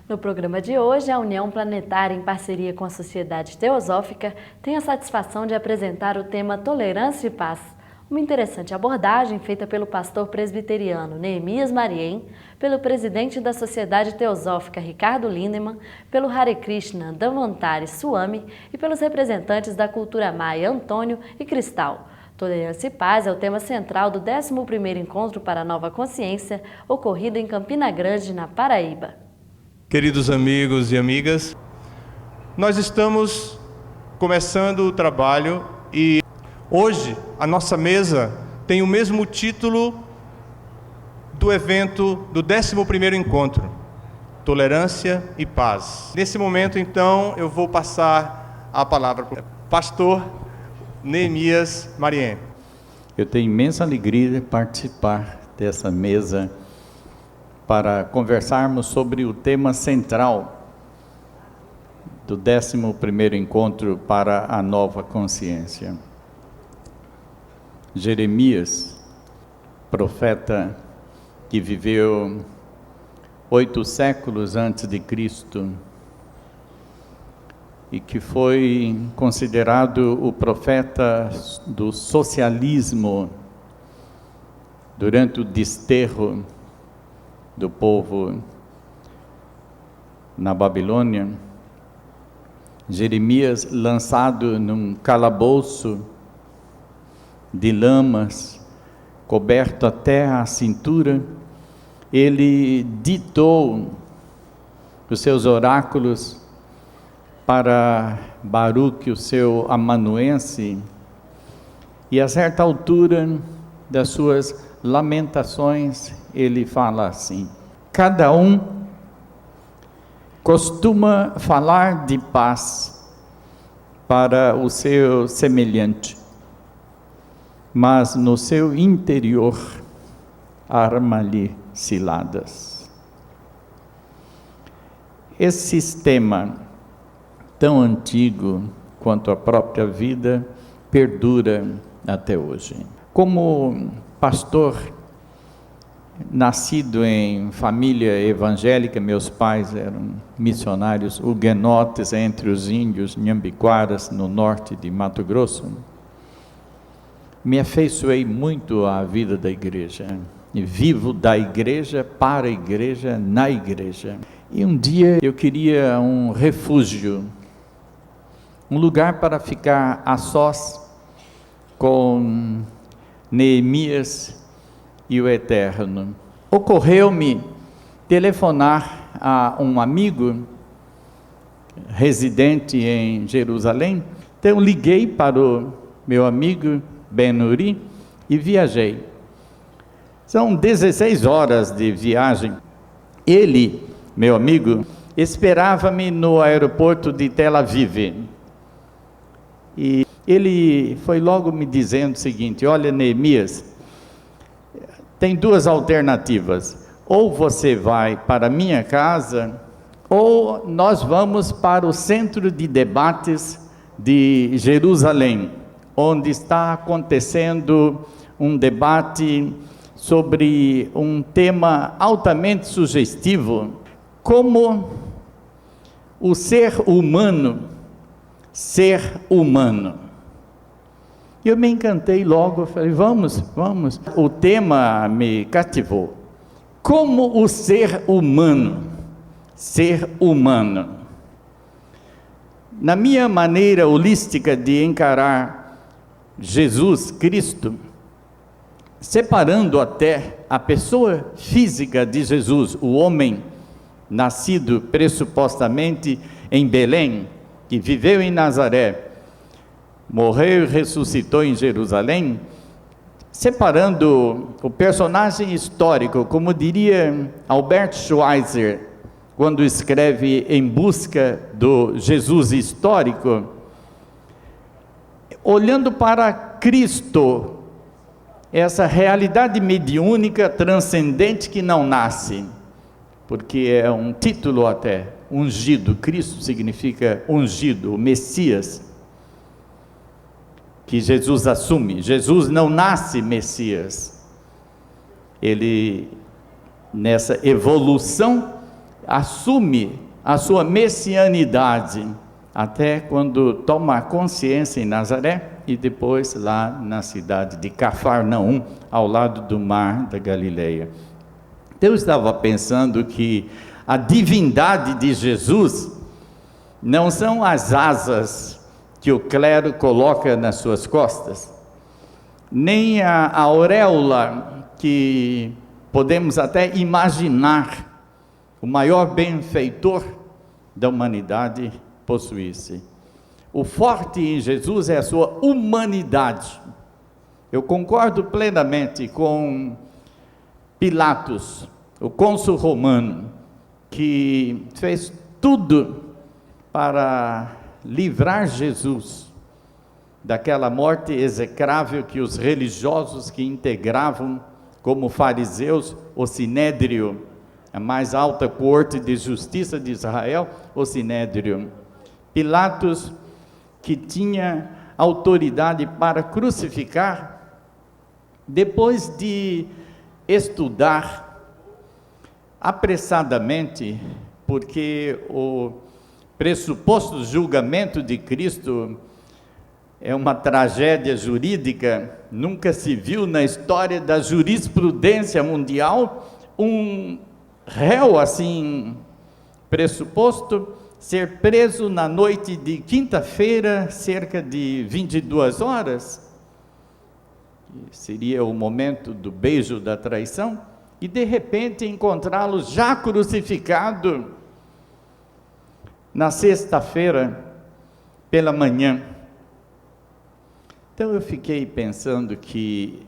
No programa de hoje, a União Planetária, em parceria com a Sociedade Teosófica, tem a satisfação de apresentar o tema Tolerância e Paz, uma interessante abordagem feita pelo pastor presbiteriano Neemias Mariem, pelo presidente da Sociedade Teosófica Ricardo Lindemann, pelo Hare Krishna Dhanvantari Swami e pelos representantes da cultura maia Antônio e Cristal. Tolerância e Paz é o tema central do 11º Encontro para a Nova Consciência, ocorrido em Campina Grande, na Paraíba. Queridos amigos e amigas, nós estamos começando o trabalho e hoje a nossa mesa tem o mesmo título do evento do 11º Encontro, Tolerância e Paz. Nesse momento, então, eu vou passar a palavra para o pastor Neemias Mariem. Eu tenho imensa alegria de participar dessa mesa para conversarmos sobre o tema central do 11º Encontro para a Nova Consciência. Jeremias, profeta que viveu 8 séculos antes de Cristo e que foi considerado o profeta do socialismo durante o desterro do povo na Babilônia. Jeremias, lançado num calabouço de lamas, coberto até a cintura, ele ditou os seus oráculos para Baruque, o seu amanuense, e a certa altura das suas lamentações, ele fala assim: cada um costuma falar de paz para o seu semelhante, mas no seu interior arma-lhe ciladas. Esse sistema, tão antigo quanto a própria vida, perdura até hoje. Como pastor, nascido em família evangélica, meus pais eram missionários huguenotes entre os índios Nhambiquaras, no norte de Mato Grosso, me afeiçoei muito à vida da igreja, e vivo da igreja, para a igreja, na igreja. E um dia eu queria um refúgio, um lugar para ficar a sós com Neemias e o Eterno. Ocorreu-me telefonar a um amigo residente em Jerusalém. Então liguei para o meu amigo Ben-Uri e viajei. São 16 horas de viagem. Ele, meu amigo, esperava-me no aeroporto de Tel Aviv. E ele foi logo me dizendo o seguinte: olha, Neemias, tem 2 alternativas. Ou você vai para a minha casa, ou nós vamos para o centro de debates de Jerusalém, onde está acontecendo um debate sobre um tema altamente sugestivo, como o ser humano ser humano. Eu me encantei logo, falei, vamos. O tema me cativou. Como o ser humano ser humano. Na minha maneira holística de encarar Jesus Cristo, separando até a pessoa física de Jesus, o homem nascido pressupostamente em Belém, que viveu em Nazaré, morreu e ressuscitou em Jerusalém, separando o personagem histórico, como diria Albert Schweitzer, quando escreve Em Busca do Jesus Histórico, olhando para Cristo, essa realidade mediúnica transcendente que não nasce, porque é um título até, ungido. Cristo significa ungido, o Messias, que Jesus assume. Jesus não nasce Messias, ele, nessa evolução, assume a sua messianidade, até quando toma consciência em Nazaré e depois lá na cidade de Cafarnaum, ao lado do mar da Galileia. Eu estava pensando que a divindade de Jesus não são as asas que o clero coloca nas suas costas, nem a auréola que podemos até imaginar o maior benfeitor da humanidade possuísse. O forte em Jesus é a sua humanidade. Eu concordo plenamente com Pilatos, o cônsul romano, que fez tudo para livrar Jesus daquela morte execrável que os religiosos que integravam, como fariseus, o Sinédrio, a mais alta corte de justiça de Israel, o Sinédrio. Pilatos, que tinha autoridade para crucificar, depois de estudar apressadamente, porque o pressuposto julgamento de Cristo é uma tragédia jurídica, nunca se viu na história da jurisprudência mundial um réu assim pressuposto ser preso na noite de quinta-feira, cerca de 22 horas, seria o momento do beijo da traição, e de repente encontrá-lo já crucificado na sexta-feira pela manhã. Então eu fiquei pensando que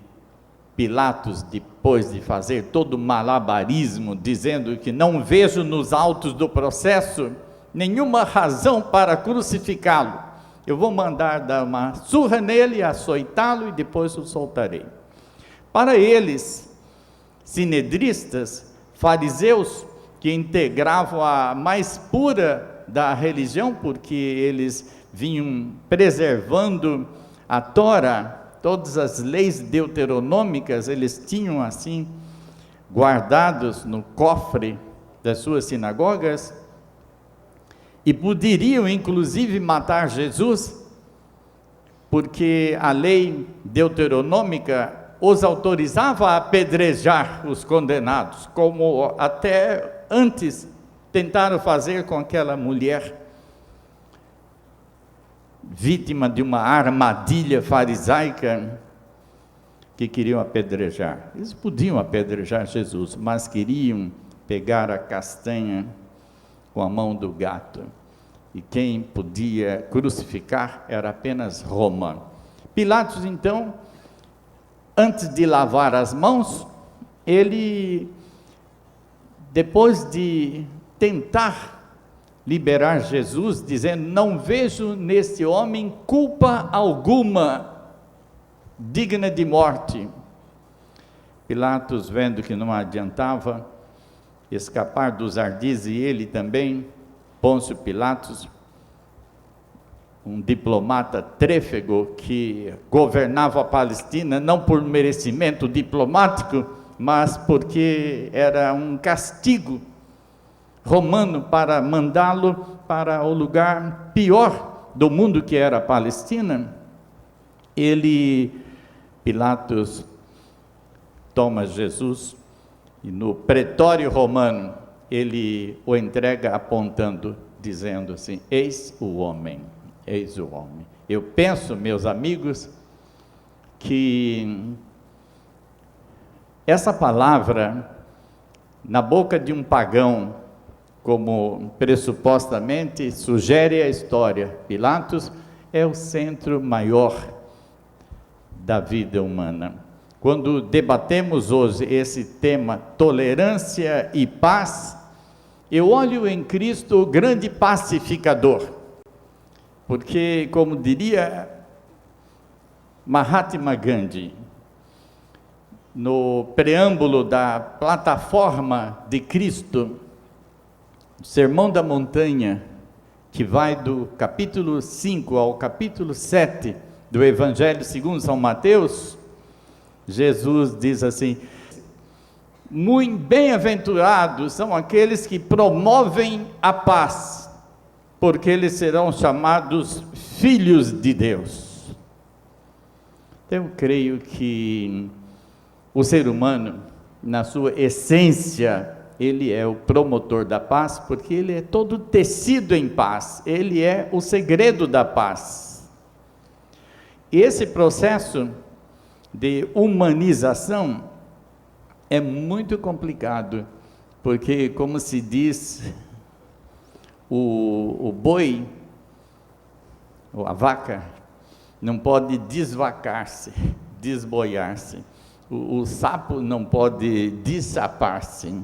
Pilatos, depois de fazer todo o malabarismo, dizendo que não vejo nos autos do processo nenhuma razão para crucificá-lo, eu vou mandar dar uma surra nele, açoitá-lo e depois o soltarei. Para eles, sinedristas, fariseus, que integravam a mais pura da religião, porque eles vinham preservando a Tora, todas as leis deuteronômicas, eles tinham assim, guardados no cofre das suas sinagogas, e poderiam inclusive matar Jesus, porque a lei deuteronômica os autorizava a apedrejar os condenados, como até antes tentaram fazer com aquela mulher, vítima de uma armadilha farisaica, que queriam apedrejar. Eles podiam apedrejar Jesus, mas queriam pegar a castanha com a mão do gato, e quem podia crucificar era apenas Roma. Pilatos, então, antes de lavar as mãos, ele, depois de tentar liberar Jesus, dizendo: não vejo neste homem culpa alguma digna de morte. Pilatos, vendo que não adiantava escapar dos ardis, e ele também, Pôncio Pilatos, um diplomata trêfego que governava a Palestina, não por merecimento diplomático, mas porque era um castigo romano para mandá-lo para o lugar pior do mundo, que era a Palestina. Pilatos toma Jesus e no pretório romano ele o entrega apontando, dizendo assim: eis o homem, eis o homem. Eu penso, meus amigos, que essa palavra, na boca de um pagão, como pressupostamente sugere a história, Pilatos é o centro maior da vida humana. Quando debatemos hoje esse tema, tolerância e paz, eu olho em Cristo o grande pacificador, porque, como diria Mahatma Gandhi, no preâmbulo da plataforma de Cristo, o Sermão da Montanha, que vai do capítulo 5 ao capítulo 7 do Evangelho segundo São Mateus, Jesus diz assim: muito bem-aventurados são aqueles que promovem a paz, porque eles serão chamados filhos de Deus. Eu creio que o ser humano, na sua essência, ele é o promotor da paz, porque ele é todo tecido em paz, ele é o segredo da paz. Esse processo de humanização é muito complicado, porque, como se diz, o boi, ou a vaca, não pode desvacar-se, desboiar-se. O sapo não pode dessapar-se.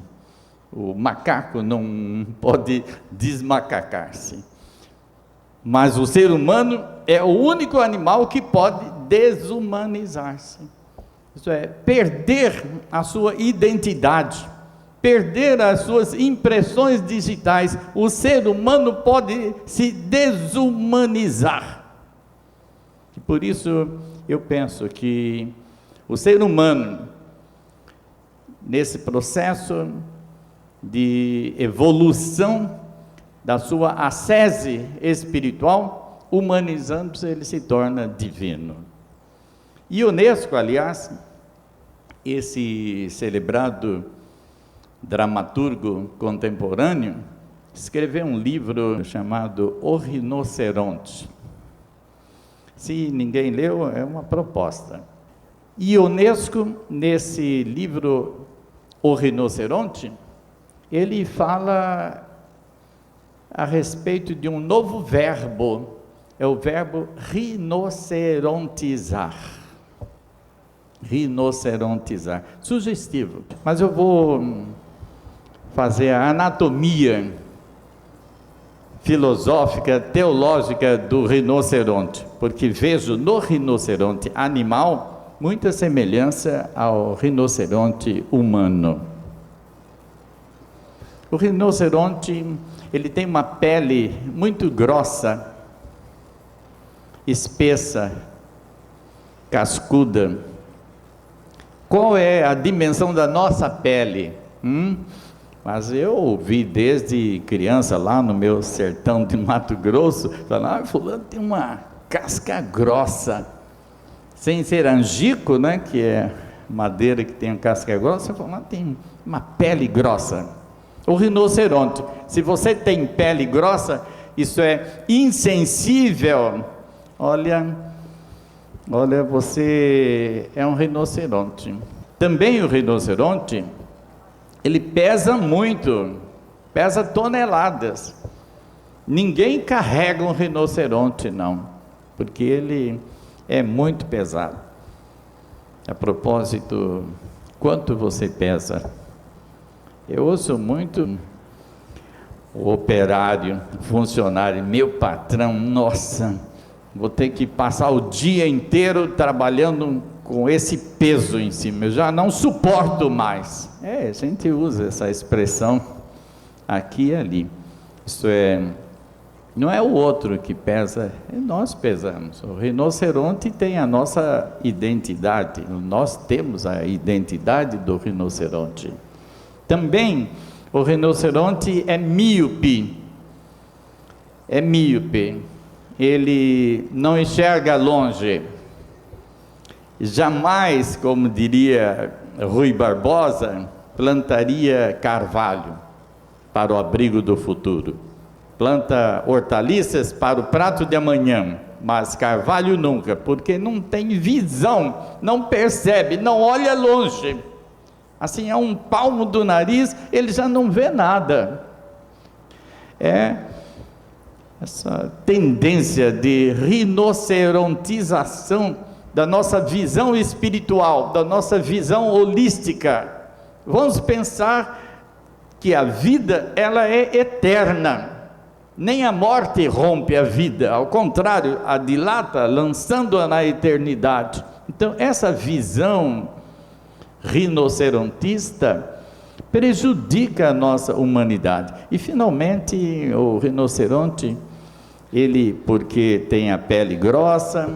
O macaco não pode desmacacar-se. Mas o ser humano é o único animal que pode desumanizar-se. Isso é, perder a sua identidade, perder as suas impressões digitais. O ser humano pode se desumanizar. E por isso eu penso que o ser humano, nesse processo de evolução da sua ascese espiritual, humanizando-se, ele se torna divino. Ionesco, aliás, esse celebrado dramaturgo contemporâneo, escreveu um livro chamado O Rinoceronte. Se ninguém leu, é uma proposta. Ionesco, nesse livro O Rinoceronte, ele fala a respeito de um novo verbo, é o verbo rinocerontizar. Rinocerontizar, sugestivo, mas eu vou fazer a anatomia filosófica, teológica do rinoceronte, porque vejo no rinoceronte animal muita semelhança ao rinoceronte humano. O rinoceronte, ele tem uma pele muito grossa, espessa, cascuda. Qual é a dimensão da nossa pele? Mas eu ouvi desde criança, lá no meu sertão de Mato Grosso, falar, fulano tem uma casca grossa, sem ser angico, né, que é madeira que tem uma casca grossa, fulano tem uma pele grossa. O rinoceronte, se você tem pele grossa, isso é insensível, olha, você é um rinoceronte. Também o rinoceronte, ele pesa muito, pesa toneladas. Ninguém carrega um rinoceronte, não, porque ele é muito pesado. A propósito, quanto você pesa? Eu ouço muito o operário, funcionário, meu patrão, nossa, vou ter que passar o dia inteiro trabalhando com esse peso em cima, eu já não suporto mais. A gente usa essa expressão aqui e ali. Isso não é o outro que pesa, nós pesamos. O rinoceronte tem a nossa identidade, nós temos a identidade do rinoceronte. Também o rinoceronte é míope, ele não enxerga longe, jamais, como diria Rui Barbosa, plantaria carvalho para o abrigo do futuro, planta hortaliças para o prato de amanhã, mas carvalho nunca, porque não tem visão, não percebe, não olha longe. Assim, a um palmo do nariz, ele já não vê nada. É essa tendência de rinocerontização da nossa visão espiritual, da nossa visão holística. Vamos pensar que a vida, ela é eterna. Nem a morte rompe a vida, ao contrário, a dilata, lançando-a na eternidade. Então, essa visão rinocerontista prejudica a nossa humanidade. E finalmente o rinoceronte, ele, porque tem a pele grossa,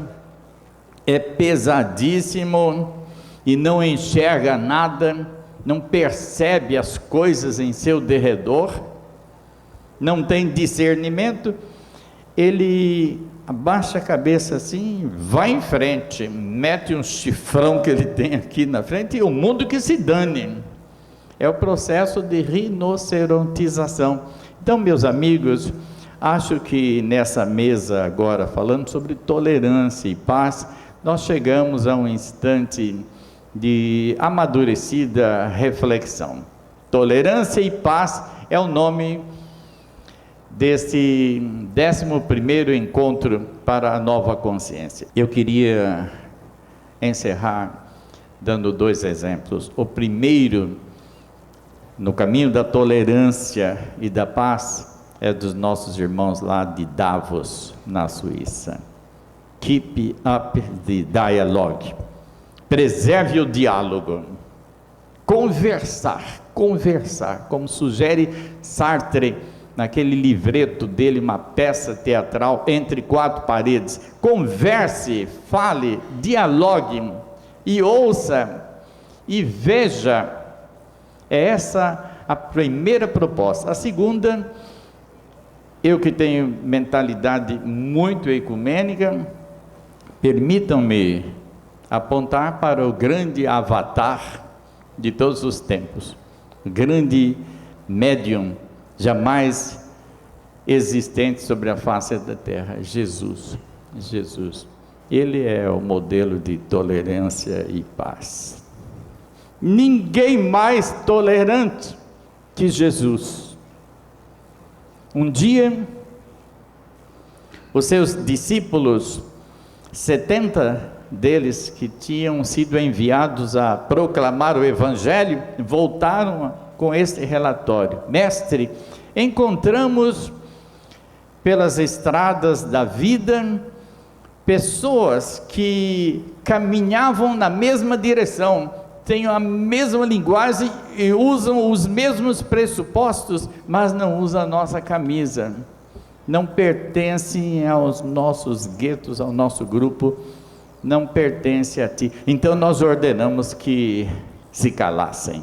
é pesadíssimo e não enxerga nada, não percebe as coisas em seu derredor, não tem discernimento, ele abaixa a cabeça assim, vai em frente, mete um chifrão que ele tem aqui na frente e o mundo que se dane. É o processo de rinocerontização. Então, meus amigos, acho que nessa mesa agora, falando sobre tolerância e paz, nós chegamos a um instante de amadurecida reflexão. Tolerância e paz é o nome desse 11º encontro para a nova consciência. Eu queria encerrar dando 2 exemplos. O primeiro, no caminho da tolerância e da paz, é dos nossos irmãos lá de Davos, na Suíça. Keep up the dialogue. Preserve o diálogo. Conversar, como sugere Sartre, naquele livreto dele, uma peça teatral, Entre Quatro Paredes. Converse, fale, dialogue, e ouça, e veja. É essa a primeira proposta. A segunda, eu que tenho mentalidade muito ecumênica, permitam-me apontar para o grande avatar de todos os tempos, o grande médium jamais existente sobre a face da terra, Jesus. Ele é o modelo de tolerância e paz. Ninguém mais tolerante que Jesus. Um dia, os seus discípulos, 70 deles que tinham sido enviados a proclamar o Evangelho, voltaram com este relatório: Mestre, encontramos pelas estradas da vida pessoas que caminhavam na mesma direção, têm a mesma linguagem e usam os mesmos pressupostos, mas não usam a nossa camisa, não pertencem aos nossos guetos, ao nosso grupo, não pertencem a ti. Então nós ordenamos que se calassem.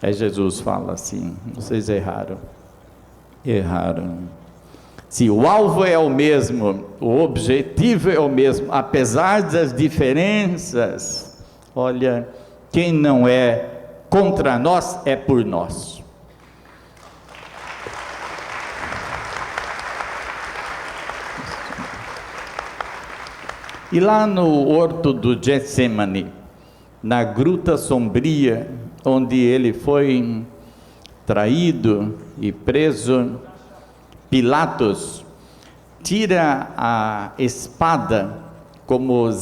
Aí Jesus fala assim: vocês erraram. Se o alvo é o mesmo, o objetivo é o mesmo, apesar das diferenças, olha, quem não é contra nós é por nós. E lá no horto do Getsemane, na gruta sombria, onde ele foi traído e preso, Pilatos tira a espada, como os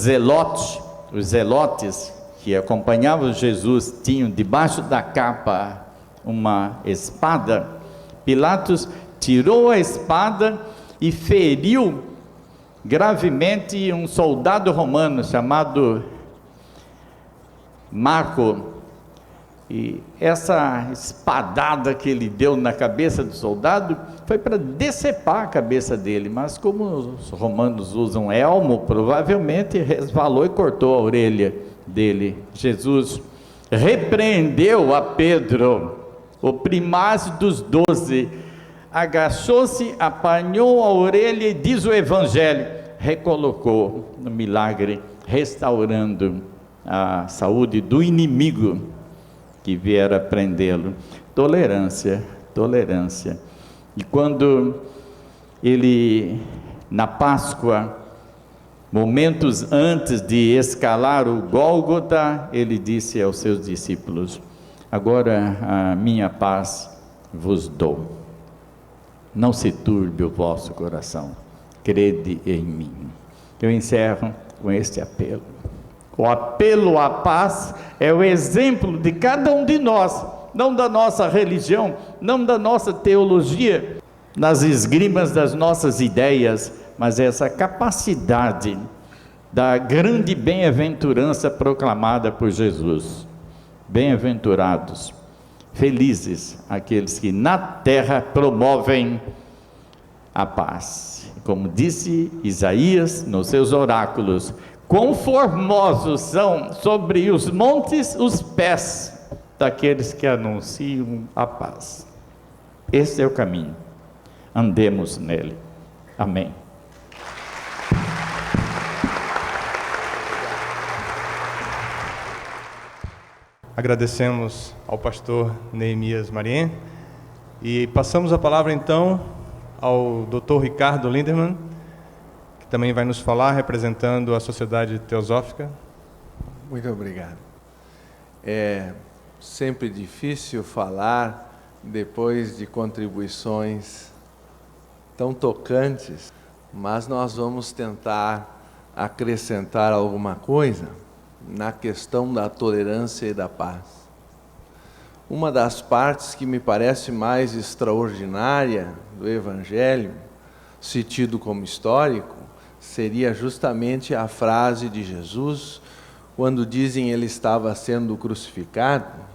zelotes que acompanhavam Jesus tinham debaixo da capa uma espada. Pilatos tirou a espada e feriu gravemente um soldado romano chamado Marco. E essa espadada que ele deu na cabeça do soldado foi para decepar a cabeça dele, mas como os romanos usam elmo, provavelmente resvalou e cortou a orelha dele. Jesus repreendeu a Pedro, o primaz dos 12, agachou-se, apanhou a orelha e, diz o Evangelho, recolocou no milagre, restaurando a saúde do inimigo que viera prendê-lo. Tolerância. E quando ele, na Páscoa, momentos antes de escalar o Gólgota, ele disse aos seus discípulos: agora a minha paz vos dou, não se turbe o vosso coração, crede em mim. Eu encerro com este apelo. O apelo à paz é o exemplo de cada um de nós, não da nossa religião, não da nossa teologia, nas esgrimas das nossas ideias, mas essa capacidade da grande bem-aventurança proclamada por Jesus. Bem-aventurados, felizes aqueles que na terra promovem a paz. Como disse Isaías nos seus oráculos: quão formosos são sobre os montes os pés daqueles que anunciam a paz. Esse é o caminho. Andemos nele. Amém. Agradecemos ao pastor Neemias Marien e passamos a palavra então ao Dr. Ricardo Lindemann, que também vai nos falar representando a Sociedade Teosófica. Muito obrigado. É sempre difícil falar depois de contribuições tão tocantes, mas nós vamos tentar acrescentar alguma coisa na questão da tolerância e da paz. Uma das partes que me parece mais extraordinária do Evangelho, se tido como histórico, seria justamente a frase de Jesus, quando dizem ele estava sendo crucificado: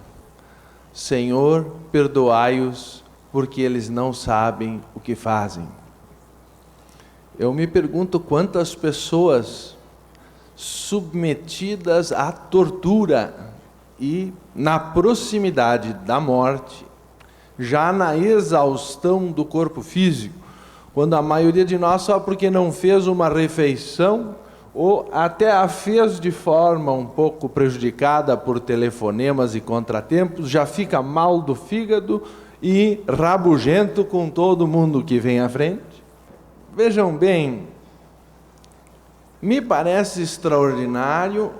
Senhor, perdoai-os, porque eles não sabem o que fazem. Eu me pergunto quantas pessoas submetidas à tortura e na proximidade da morte, já na exaustão do corpo físico, quando a maioria de nós, só porque não fez uma refeição, ou até a fez de forma um pouco prejudicada por telefonemas e contratempos, já fica mal do fígado e rabugento com todo mundo que vem à frente. Vejam bem, me parece extraordinário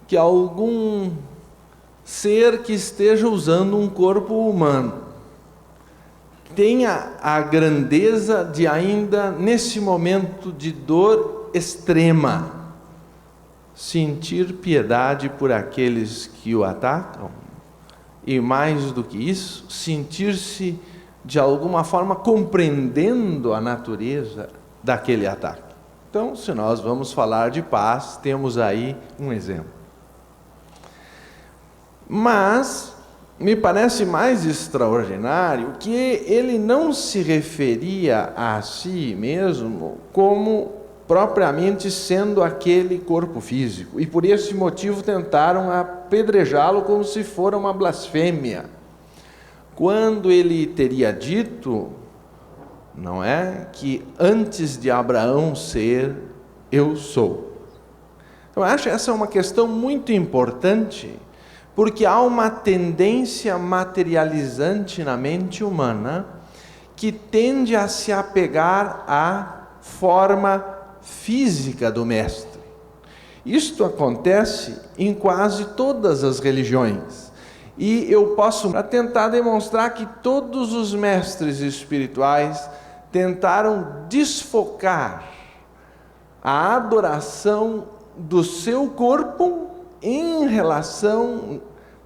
que algum ser que esteja usando um corpo humano tenha a grandeza de ainda, nesse momento de dor extrema, sentir piedade por aqueles que o atacam, e mais do que isso, sentir-se de alguma forma compreendendo a natureza daquele ataque. Então, se nós vamos falar de paz, temos aí um exemplo. Mas me parece mais extraordinário que ele não se referia a si mesmo como propriamente sendo aquele corpo físico, e por esse motivo tentaram apedrejá-lo como se fora uma blasfêmia, quando ele teria dito, não é, que antes de Abraão ser, eu sou. Eu acho essa uma questão muito importante, porque há uma tendência materializante na mente humana que tende a se apegar à forma física do mestre. Isto acontece em quase todas as religiões. E eu posso tentar demonstrar que todos os mestres espirituais tentaram desfocar a adoração do seu corpo em relação,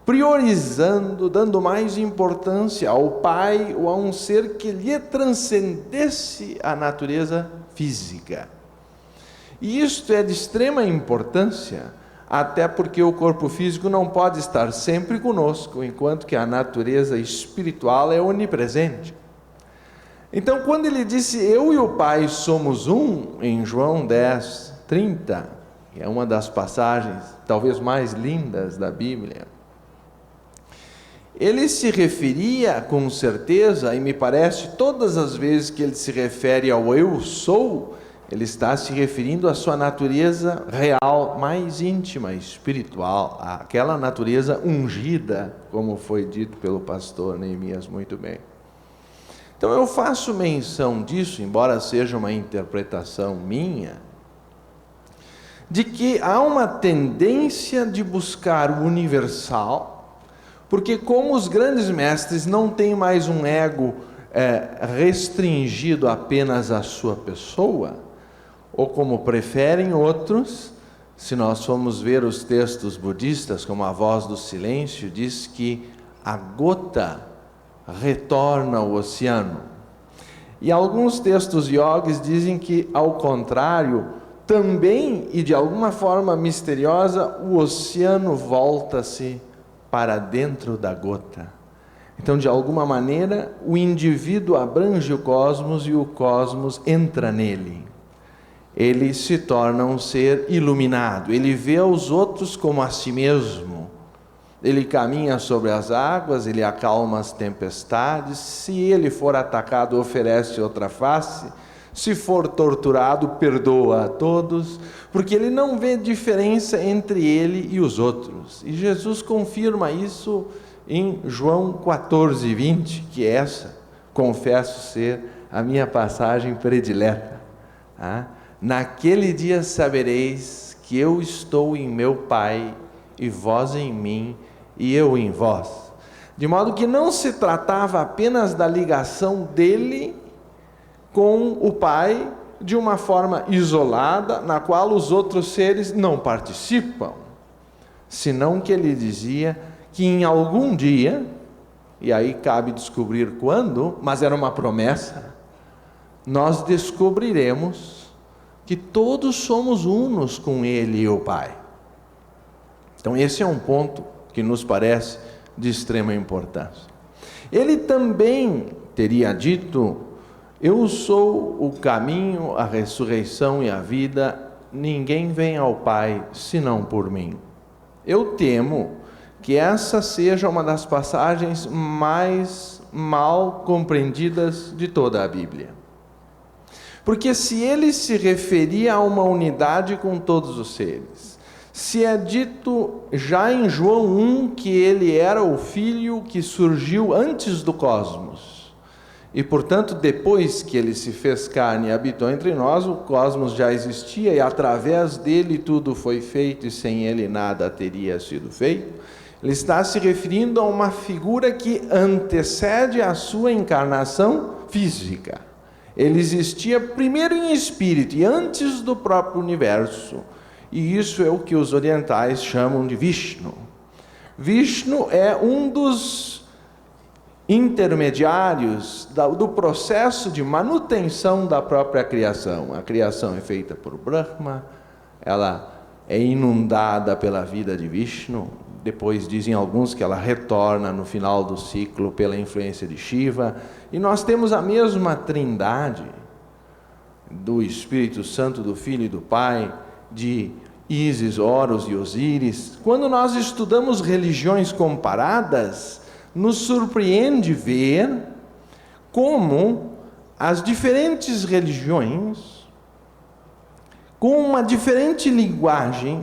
priorizando, dando mais importância ao Pai ou a um ser que lhe transcendesse a natureza física. E isto é de extrema importância, até porque o corpo físico não pode estar sempre conosco, enquanto que a natureza espiritual é onipresente. Então, quando ele disse, eu e o Pai somos um, em João 10, 30, que é uma das passagens talvez mais lindas da Bíblia, ele se referia com certeza, e me parece todas as vezes que ele se refere ao eu sou, ele está se referindo à sua natureza real, mais íntima, espiritual, aquela natureza ungida, como foi dito pelo pastor Neemias muito bem. Então eu faço menção disso, embora seja uma interpretação minha, de que há uma tendência de buscar o universal, porque como os grandes mestres não têm mais um ego restringido apenas à sua pessoa, ou como preferem outros, se nós formos ver os textos budistas, como a Voz do Silêncio, diz que a gota retorna ao oceano. E alguns textos yogis dizem que, ao contrário, também, e de alguma forma misteriosa, o oceano volta-se para dentro da gota. Então, de alguma maneira, o indivíduo abrange o cosmos e o cosmos entra nele. Ele se torna um ser iluminado, ele vê aos outros como a si mesmo. Ele caminha sobre as águas, ele acalma as tempestades. Se ele for atacado, oferece outra face. Se for torturado, perdoa a todos, porque ele não vê diferença entre ele e os outros. E Jesus confirma isso em João 14:20, que essa, confesso ser a minha passagem predileta. Naquele dia sabereis que eu estou em meu Pai, e vós em mim, e eu em vós. De modo que não se tratava apenas da ligação dele com o Pai de uma forma isolada, na qual os outros seres não participam, senão que ele dizia que em algum dia, e aí cabe descobrir quando, mas era uma promessa, nós descobriremos que todos somos unos com ele e o Pai. Então esse é um ponto que nos parece de extrema importância. Ele também teria dito: eu sou o caminho, a ressurreição e a vida, ninguém vem ao Pai senão por mim. Eu temo que essa seja uma das passagens mais mal compreendidas de toda a Bíblia. Porque se ele se referia a uma unidade com todos os seres, se é dito já em João 1 que ele era o Filho que surgiu antes do cosmos, e portanto depois que ele se fez carne e habitou entre nós, o cosmos já existia e através dele tudo foi feito e sem ele nada teria sido feito, ele está se referindo a uma figura que antecede a sua encarnação física. Ele existia primeiro em espírito e antes do próprio universo. E isso é o que os orientais chamam de Vishnu. Vishnu é um dos intermediários do processo de manutenção da própria criação. A criação é feita por Brahma, ela é inundada pela vida de Vishnu. Depois dizem alguns que ela retorna no final do ciclo pela influência de Shiva. E nós temos a mesma trindade do Espírito Santo, do Filho e do Pai, de Ísis, Horus e Osíris. Quando nós estudamos religiões comparadas, nos surpreende ver como as diferentes religiões, com uma diferente linguagem,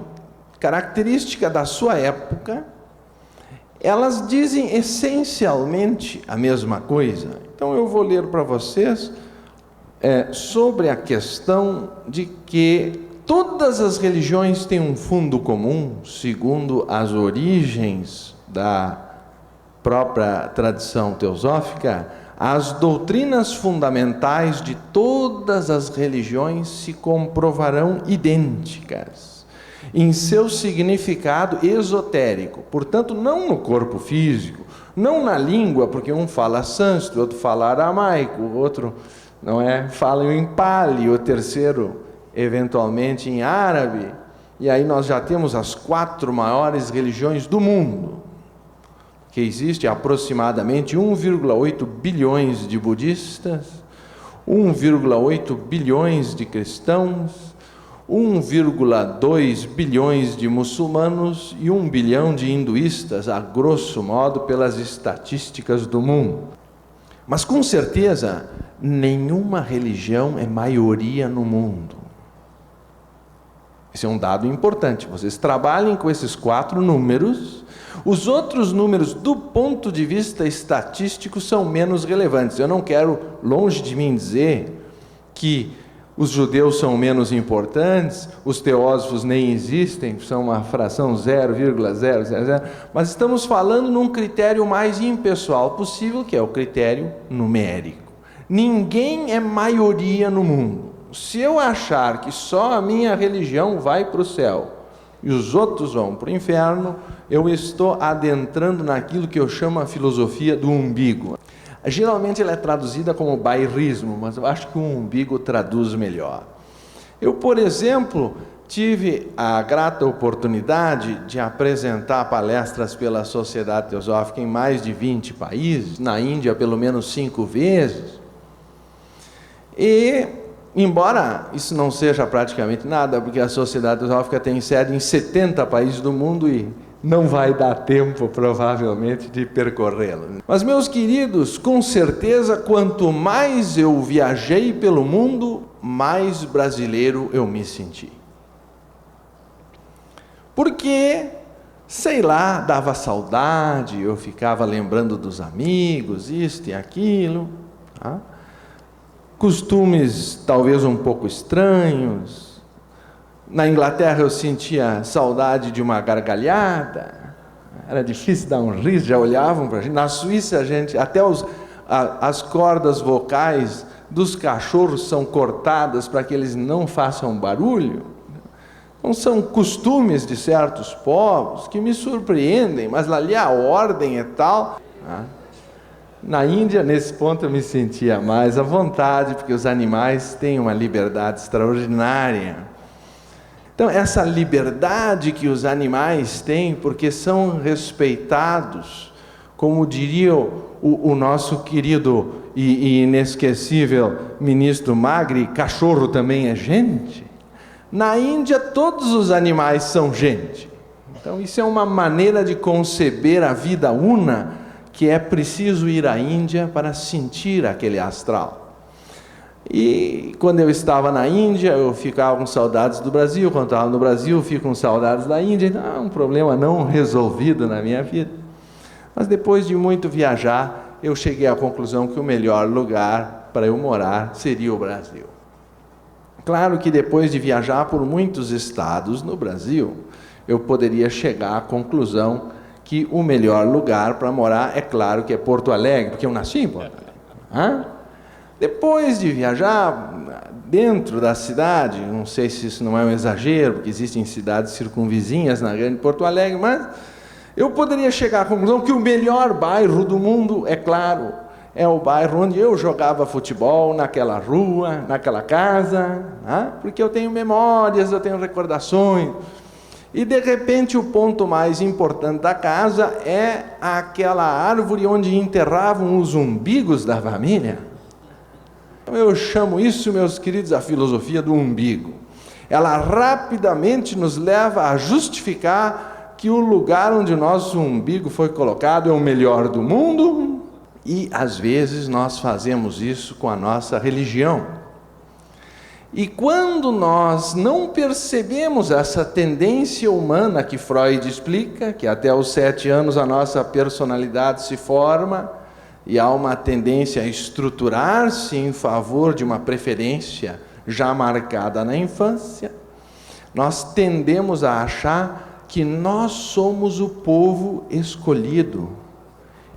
característica da sua época, elas dizem essencialmente a mesma coisa. Então eu vou ler para vocês sobre a questão de que todas as religiões têm um fundo comum, segundo as origens da própria tradição teosófica. As doutrinas fundamentais de todas as religiões se comprovarão idênticas em seu significado esotérico, portanto não no corpo físico, não na língua, porque um fala sânscrito, outro fala aramaico, o outro fala em pali, o terceiro eventualmente em árabe, e aí nós já temos as 4 maiores religiões do mundo, que existe aproximadamente 1,8 bilhões de budistas, 1,8 bilhões de cristãos, 1,2 bilhões de muçulmanos e 1 bilhão de hinduístas, a grosso modo, pelas estatísticas do mundo. Mas com certeza, nenhuma religião é maioria no mundo. Esse é um dado importante. Vocês trabalhem com esses 4 números. Os outros números, do ponto de vista estatístico, são menos relevantes. Eu não quero, longe de mim, dizer que os judeus são menos importantes, os teósofos nem existem, são uma fração 0,000, mas estamos falando num critério mais impessoal possível, que é o critério numérico. Ninguém é maioria no mundo. Se eu achar que só a minha religião vai para o céu e os outros vão para o inferno, eu estou adentrando naquilo que eu chamo a filosofia do umbigo. Geralmente ela é traduzida como bairrismo, mas eu acho que o umbigo traduz melhor. Eu, por exemplo, tive a grata oportunidade de apresentar palestras pela Sociedade Teosófica em mais de 20 países, na Índia pelo menos 5 vezes. E, embora isso não seja praticamente nada, porque a Sociedade Teosófica tem sede em 70 países do mundo e não vai dar tempo, provavelmente, de percorrê-lo. Mas, meus queridos, com certeza, quanto mais eu viajei pelo mundo, mais brasileiro eu me senti. Porque, sei lá, dava saudade, eu ficava lembrando dos amigos, isto e aquilo, tá? Costumes talvez um pouco estranhos. Na Inglaterra eu sentia saudade de uma gargalhada, era difícil dar um riso, já olhavam para a gente. Na Suíça, a gente, até as cordas vocais dos cachorros são cortadas para que eles não façam barulho. Então, são costumes de certos povos que me surpreendem, mas ali a ordem é tal. Na Índia, nesse ponto, eu me sentia mais à vontade, porque os animais têm uma liberdade extraordinária. Então, essa liberdade que os animais têm, porque são respeitados, como diria o nosso querido e inesquecível ministro Magri, cachorro também é gente. Na Índia, todos os animais são gente. Então, isso é uma maneira de conceber a vida una, que é preciso ir à Índia para sentir aquele astral. E quando eu estava na Índia, eu ficava com saudades do Brasil. Quando estava no Brasil, eu fico com saudades da Índia. Então, é um problema não resolvido na minha vida. Mas depois de muito viajar, eu cheguei à conclusão que o melhor lugar para eu morar seria o Brasil. Claro que depois de viajar por muitos estados no Brasil, eu poderia chegar à conclusão que o melhor lugar para morar, é claro que é Porto Alegre, porque eu nasci em Porto Alegre. Depois de viajar dentro da cidade, não sei se isso não é um exagero, porque existem cidades circunvizinhas na grande Porto Alegre, mas eu poderia chegar à conclusão que o melhor bairro do mundo, é claro, é o bairro onde eu jogava futebol, naquela rua, naquela casa, porque eu tenho memórias, eu tenho recordações. E de repente o ponto mais importante da casa é aquela árvore onde enterravam os umbigos da família. Eu chamo isso, meus queridos, a filosofia do umbigo. Ela rapidamente nos leva a justificar que o lugar onde o nosso umbigo foi colocado é o melhor do mundo, e às vezes nós fazemos isso com a nossa religião. E quando nós não percebemos essa tendência humana que Freud explica, que até os 7 anos a nossa personalidade se forma, e há uma tendência a estruturar-se em favor de uma preferência já marcada na infância, nós tendemos a achar que nós somos o povo escolhido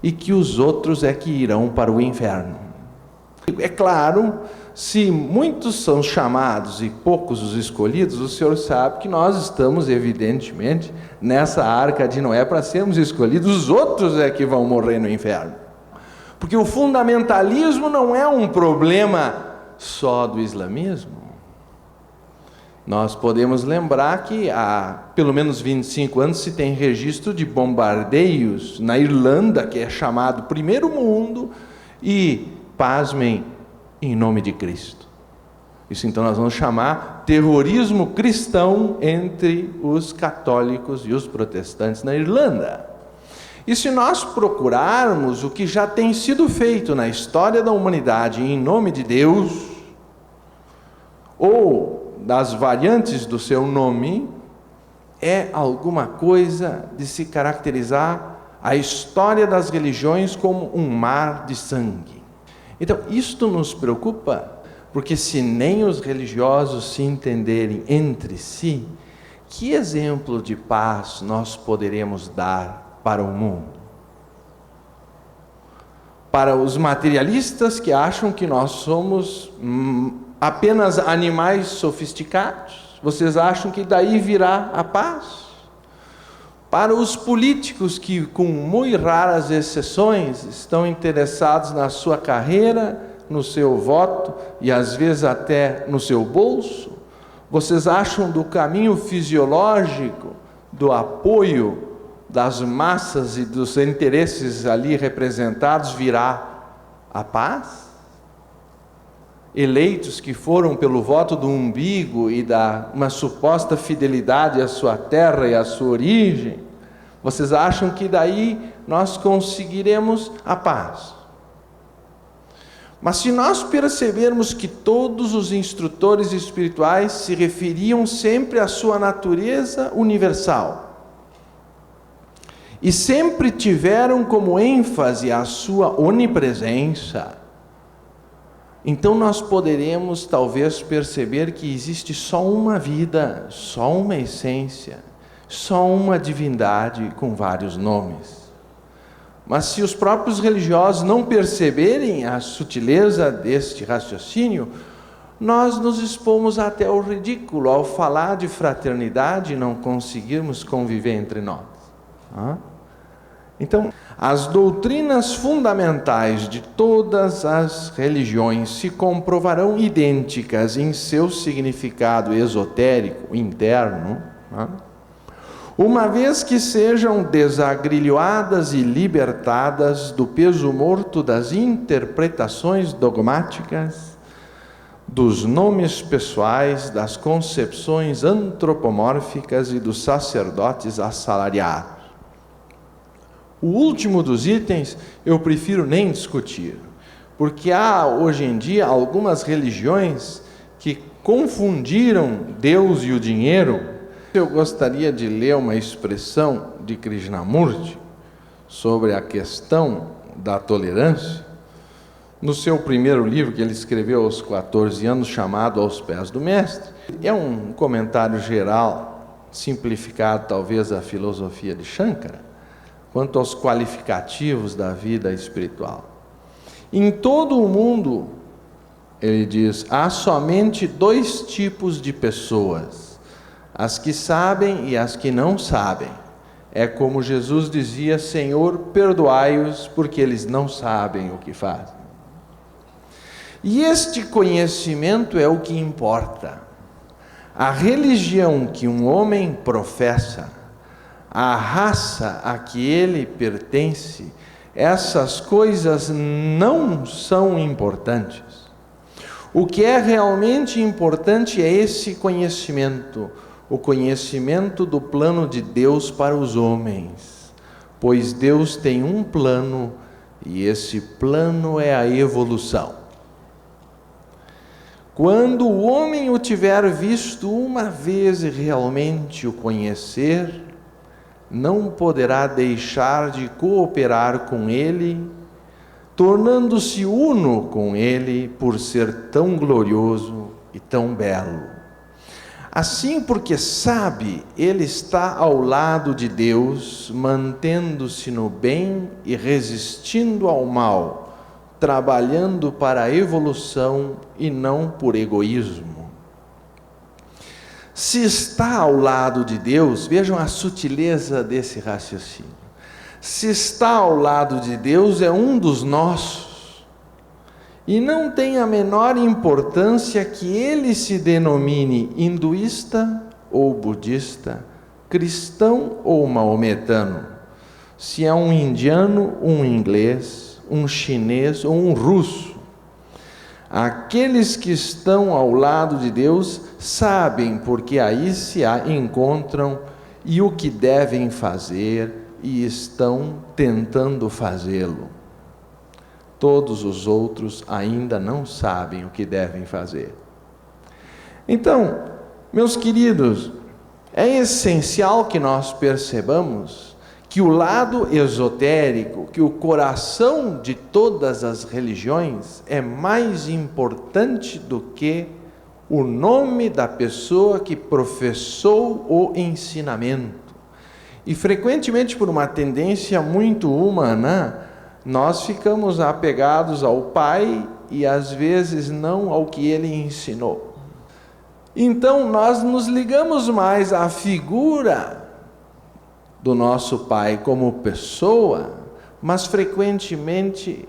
e que os outros é que irão para o inferno. É claro, se muitos são chamados e poucos os escolhidos, o Senhor sabe que nós estamos, evidentemente, nessa arca de Noé para sermos escolhidos, os outros é que vão morrer no inferno. Porque o fundamentalismo não é um problema só do islamismo. Nós podemos lembrar que há pelo menos 25 anos se tem registro de bombardeios na Irlanda, que é chamado Primeiro Mundo, e, pasmem, em nome de Cristo. Isso então nós vamos chamar terrorismo cristão entre os católicos e os protestantes na Irlanda. E se nós procurarmos o que já tem sido feito na história da humanidade em nome de Deus, ou das variantes do seu nome, é alguma coisa de se caracterizar a história das religiões como um mar de sangue. Então, isto nos preocupa, porque se nem os religiosos se entenderem entre si, que exemplo de paz nós poderemos dar para o mundo? Para os materialistas que acham que nós somos apenas animais sofisticados, vocês acham que daí virá a paz? Para os políticos que, com muito raras exceções, estão interessados na sua carreira, no seu voto e às vezes até no seu bolso, vocês acham do caminho fisiológico, do apoio das massas e dos interesses ali representados virá a paz? Eleitos que foram pelo voto do umbigo e da uma suposta fidelidade à sua terra e à sua origem, Vocês acham que daí nós conseguiremos a paz? Mas se nós percebermos que todos os instrutores espirituais se referiam sempre à sua natureza universal, e sempre tiveram como ênfase a sua onipresença, então nós poderemos talvez perceber que existe só uma vida, só uma essência, só uma divindade com vários nomes. Mas se os próprios religiosos não perceberem a sutileza deste raciocínio, nós nos expomos até ao ridículo ao falar de fraternidade e não conseguirmos conviver entre nós. Então, as doutrinas fundamentais de todas as religiões se comprovarão idênticas em seu significado esotérico interno, uma vez que sejam desagrilhoadas e libertadas do peso morto das interpretações dogmáticas, dos nomes pessoais, das concepções antropomórficas e dos sacerdotes assalariados. O último dos itens eu prefiro nem discutir, porque há hoje em dia algumas religiões que confundiram Deus e o dinheiro. Eu gostaria de ler uma expressão de Krishnamurti sobre a questão da tolerância, no seu primeiro livro que ele escreveu aos 14 anos, chamado Aos Pés do Mestre. É um comentário geral, simplificado talvez à filosofia de Shankara, quanto aos qualificativos da vida espiritual. Em todo o mundo, ele diz, há somente 2 tipos de pessoas, as que sabem e as que não sabem. É como Jesus dizia, Senhor, perdoai-os, porque eles não sabem o que fazem. E este conhecimento é o que importa. A religião que um homem professa, a raça a que ele pertence, essas coisas não são importantes. O que é realmente importante é esse conhecimento, o conhecimento do plano de Deus para os homens, pois Deus tem um plano e esse plano é a evolução. Quando o homem o tiver visto uma vez e realmente o conhecer, não poderá deixar de cooperar com ele, tornando-se uno com ele por ser tão glorioso e tão belo. Assim, porque sabe, ele está ao lado de Deus, mantendo-se no bem e resistindo ao mal, trabalhando para a evolução e não por egoísmo. Se está ao lado de Deus, vejam a sutileza desse raciocínio. Se está ao lado de Deus, é um dos nossos. E não tem a menor importância que ele se denomine hinduísta ou budista, cristão ou maometano, se é um indiano, um inglês, um chinês ou um russo. Aqueles que estão ao lado de Deus sabem porque aí se encontram e o que devem fazer e estão tentando fazê-lo. Todos os outros ainda não sabem o que devem fazer. Então, meus queridos, é essencial que nós percebamos que o lado esotérico, que o coração de todas as religiões é mais importante do que o nome da pessoa que professou o ensinamento. E frequentemente, por uma tendência muito humana, nós ficamos apegados ao pai e às vezes não ao que ele ensinou. Então nós nos ligamos mais à figura do nosso pai como pessoa, mas frequentemente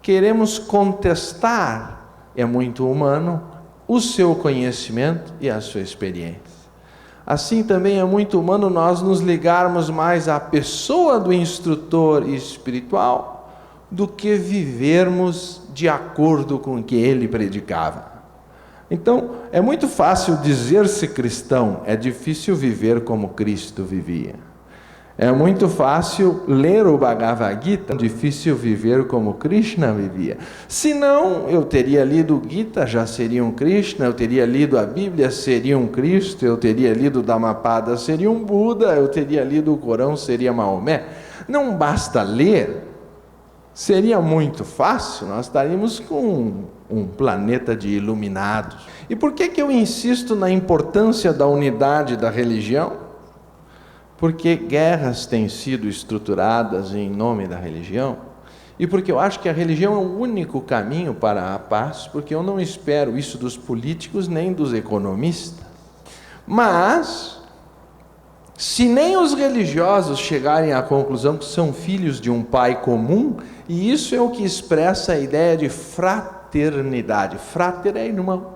queremos contestar, é muito humano, o seu conhecimento e a sua experiência. Assim também é muito humano nós nos ligarmos mais à pessoa do instrutor espiritual do que vivermos de acordo com o que ele predicava. Então, é muito fácil dizer-se cristão, é difícil viver como Cristo vivia. É muito fácil ler o Bhagavad Gita, difícil viver como Krishna vivia. Se não, eu teria lido o Gita, já seria um Krishna, eu teria lido a Bíblia, seria um Cristo, eu teria lido o Dhammapada, seria um Buda, eu teria lido o Corão, seria Maomé. Não basta ler, seria muito fácil, nós estaríamos com um planeta de iluminados. E por que eu insisto na importância da unidade da religião? Porque guerras têm sido estruturadas em nome da religião, e porque eu acho que a religião é o único caminho para a paz, porque eu não espero isso dos políticos nem dos economistas. Mas, se nem os religiosos chegarem à conclusão que são filhos de um pai comum, e isso é o que expressa a ideia de fraternidade. Frater é irmão.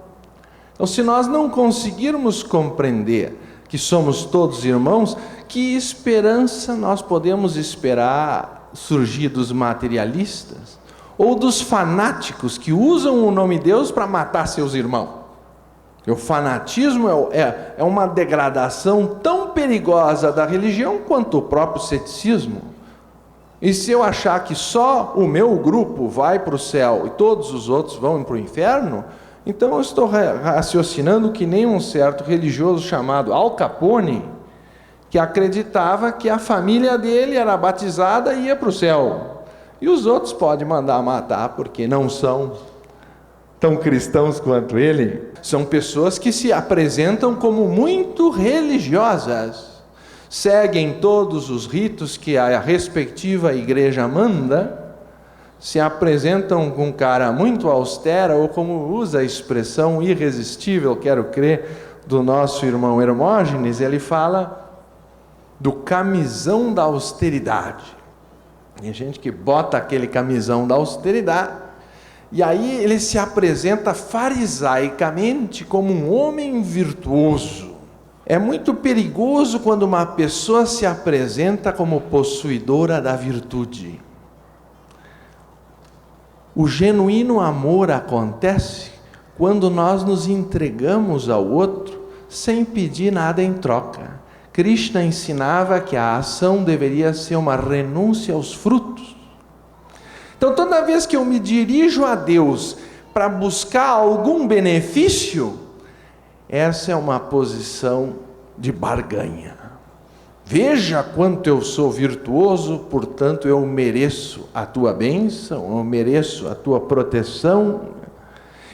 Então, se nós não conseguirmos compreender que somos todos irmãos, que esperança nós podemos esperar surgir dos materialistas ou dos fanáticos que usam o nome de Deus para matar seus irmãos? O fanatismo é uma degradação tão perigosa da religião quanto o próprio ceticismo. E se eu achar que só o meu grupo vai para o céu e todos os outros vão para o inferno, então eu estou raciocinando que nem um certo religioso chamado Al Capone, que acreditava que a família dele era batizada e ia para o céu. E os outros podem mandar matar porque não são tão cristãos quanto ele. São pessoas que se apresentam como muito religiosas, seguem todos os ritos que a respectiva igreja manda, se apresentam com cara muito austera, ou como usa a expressão irresistível, quero crer, do nosso irmão Hermógenes, ele fala do camisão da austeridade. Tem gente que bota aquele camisão da austeridade, e aí ele se apresenta farisaicamente como um homem virtuoso. É muito perigoso quando uma pessoa se apresenta como possuidora da virtude. O genuíno amor acontece quando nós nos entregamos ao outro sem pedir nada em troca. Krishna ensinava que a ação deveria ser uma renúncia aos frutos. Então, toda vez que eu me dirijo a Deus para buscar algum benefício, essa é uma posição de barganha. Veja quanto eu sou virtuoso, portanto eu mereço a tua bênção, eu mereço a tua proteção.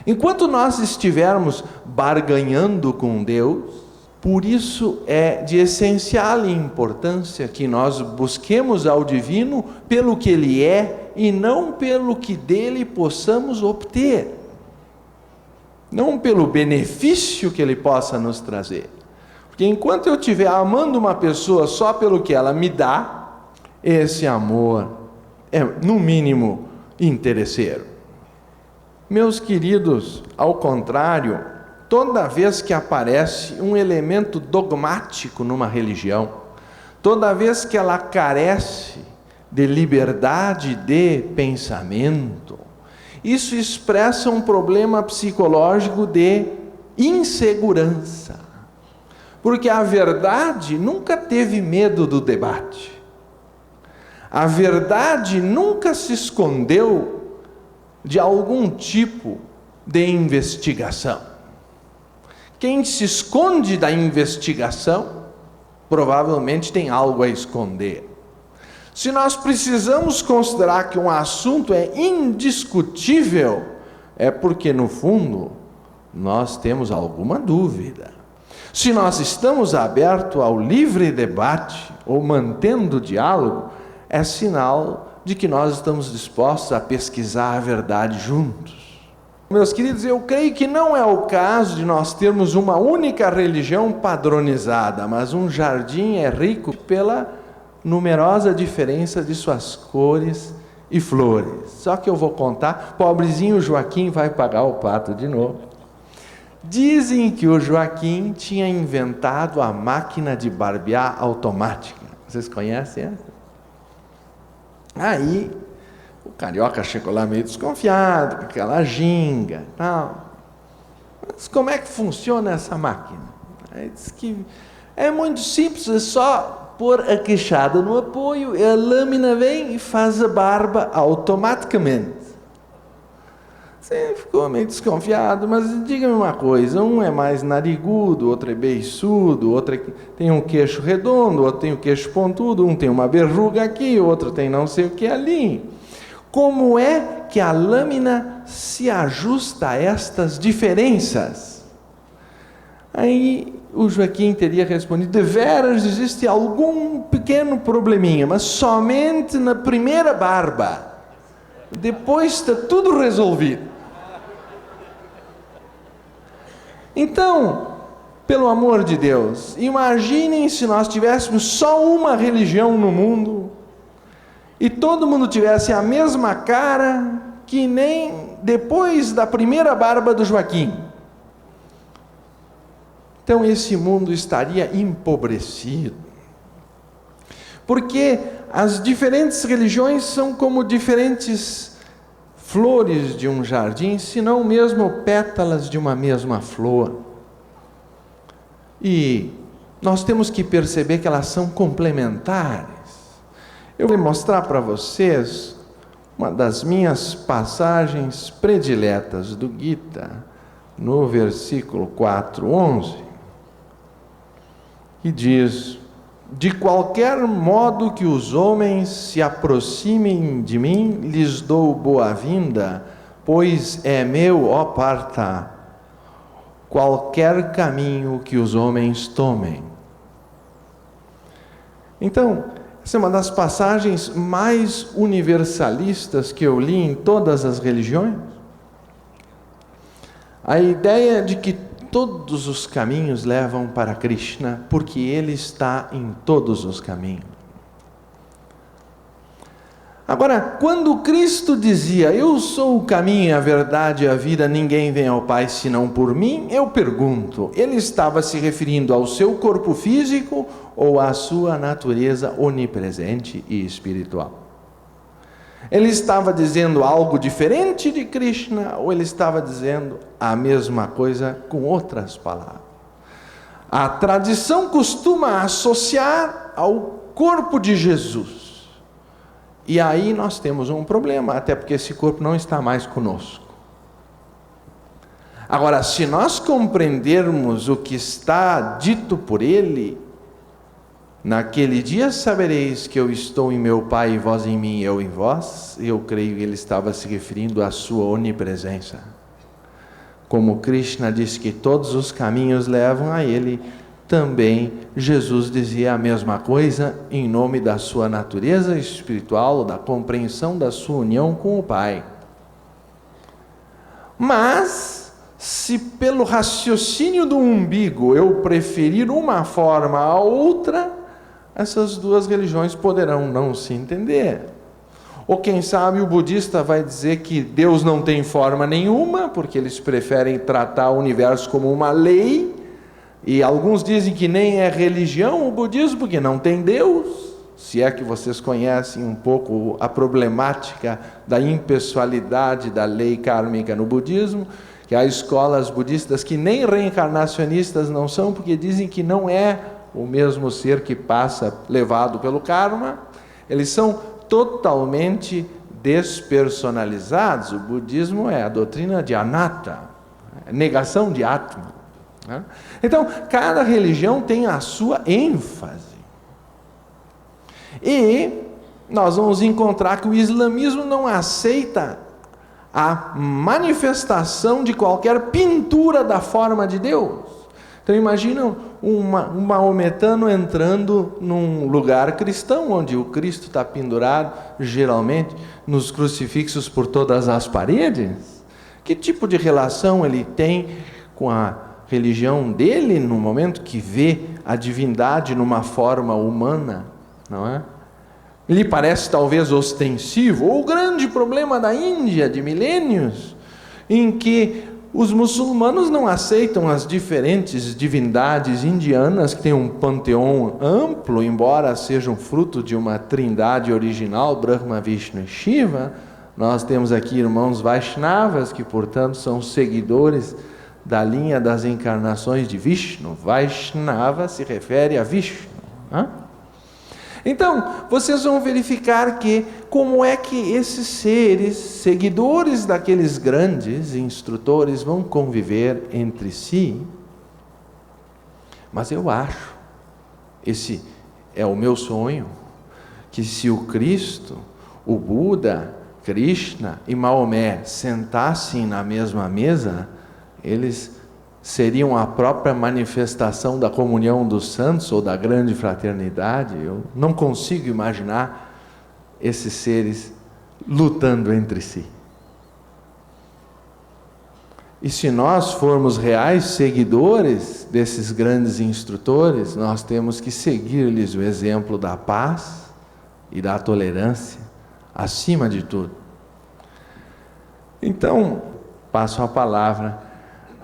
Enquanto nós estivermos barganhando com Deus, por isso é de essencial importância que nós busquemos ao divino pelo que ele é e não pelo que dele possamos obter, não pelo benefício que ele possa nos trazer. Porque enquanto eu estiver amando uma pessoa só pelo que ela me dá, esse amor é, no mínimo, interesseiro. Meus queridos, ao contrário, toda vez que aparece um elemento dogmático numa religião, toda vez que ela carece de liberdade de pensamento, isso expressa um problema psicológico de insegurança. Porque a verdade nunca teve medo do debate. A verdade nunca se escondeu de algum tipo de investigação. Quem se esconde da investigação, provavelmente tem algo a esconder. Se nós precisamos considerar que um assunto é indiscutível, é porque, no fundo, nós temos alguma dúvida. Se nós estamos abertos ao livre debate, ou mantendo o diálogo, é sinal de que nós estamos dispostos a pesquisar a verdade juntos. Meus queridos, eu creio que não é o caso de nós termos uma única religião padronizada, mas um jardim é rico pela numerosa diferença de suas cores e flores. Só que eu vou contar, pobrezinho Joaquim vai pagar o pato de novo. Dizem que o Joaquim tinha inventado a máquina de barbear automática. Vocês conhecem essa? Aí, o carioca chegou lá meio desconfiado, com aquela ginga e tal. Mas como é que funciona essa máquina? Aí disse que é muito simples, é só pôr a queixada no apoio, a lâmina vem e faz a barba automaticamente. Você ficou meio desconfiado, mas diga-me uma coisa, um é mais narigudo, outro é beiçudo, outro tem um queixo redondo, outro tem um queixo pontudo, um tem uma verruga aqui, outro tem não sei o que ali. Como é que a lâmina se ajusta a estas diferenças? Aí o Joaquim teria respondido: deveras existe algum pequeno probleminha, mas somente na primeira barba. Depois está tudo resolvido. Então, pelo amor de Deus, imaginem se nós tivéssemos só uma religião no mundo e todo mundo tivesse a mesma cara que nem depois da primeira barba do Joaquim. Então esse mundo estaria empobrecido. Porque as diferentes religiões são como diferentes flores de um jardim, se não mesmo pétalas de uma mesma flor. E nós temos que perceber que elas são complementares. Eu vou mostrar para vocês uma das minhas passagens prediletas do Gita, no versículo 4:11, que diz: de qualquer modo que os homens se aproximem de mim, lhes dou boa-vinda, pois é meu, ó Partha, qualquer caminho que os homens tomem. Então, essa é uma das passagens mais universalistas que eu li em todas as religiões. A ideia de que todos os caminhos levam para Krishna, porque Ele está em todos os caminhos. Agora, quando Cristo dizia: eu sou o caminho, a verdade e a vida, ninguém vem ao Pai senão por mim, eu pergunto, Ele estava se referindo ao seu corpo físico ou à sua natureza onipresente e espiritual? Ele estava dizendo algo diferente de Krishna ou ele estava dizendo a mesma coisa com outras palavras? A tradição costuma associar ao corpo de Jesus. E aí nós temos um problema, até porque esse corpo não está mais conosco. Agora, se nós compreendermos o que está dito por ele: naquele dia sabereis que eu estou em meu Pai e vós em mim e eu em vós, eu creio que ele estava se referindo à sua onipresença. Como Krishna disse que todos os caminhos levam a ele, também Jesus dizia a mesma coisa em nome da sua natureza espiritual, da compreensão da sua união com o Pai. Mas, se pelo raciocínio do umbigo eu preferir uma forma à outra, essas duas religiões poderão não se entender. Ou quem sabe o budista vai dizer que Deus não tem forma nenhuma, porque eles preferem tratar o universo como uma lei, e alguns dizem que nem é religião o budismo, porque não tem Deus. Se é que vocês conhecem um pouco a problemática da impessoalidade da lei kármica no budismo, que há escolas budistas que nem reencarnacionistas não são, porque dizem que não é o mesmo ser que passa levado pelo karma. Eles são totalmente despersonalizados. O budismo é a doutrina de anatta, negação de Atma. Então, cada religião tem a sua ênfase. E nós vamos encontrar que o islamismo não aceita a manifestação de qualquer pintura da forma de Deus. Então imaginam um maometano entrando num lugar cristão, onde o Cristo está pendurado, geralmente, nos crucifixos por todas as paredes. Que tipo de relação ele tem com a religião dele, no momento que vê a divindade numa forma humana, não é? Lhe parece talvez ostensivo, ou o grande problema da Índia de milênios, em que os muçulmanos não aceitam as diferentes divindades indianas, que têm um panteão amplo, embora sejam fruto de uma trindade original, Brahma, Vishnu e Shiva. Nós temos aqui irmãos Vaishnavas, que portanto são seguidores da linha das encarnações de Vishnu. Vaishnava se refere a Vishnu. Então, vocês vão verificar como é que esses seres, seguidores daqueles grandes instrutores, vão conviver entre si. Mas eu acho, esse é o meu sonho, que se o Cristo, o Buda, Krishna e Maomé sentassem na mesma mesa, eles seriam a própria manifestação da comunhão dos santos ou da grande fraternidade. Eu não consigo imaginar esses seres lutando entre si. E se nós formos reais seguidores desses grandes instrutores, nós temos que seguir-lhes o exemplo da paz e da tolerância, acima de tudo. Então, passo a palavra,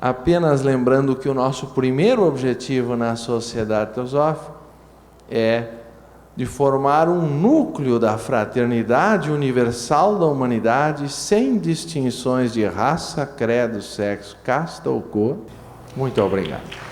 apenas lembrando que o nosso primeiro objetivo na Sociedade Teosófica é de formar um núcleo da fraternidade universal da humanidade, sem distinções de raça, credo, sexo, casta ou cor. Muito obrigado.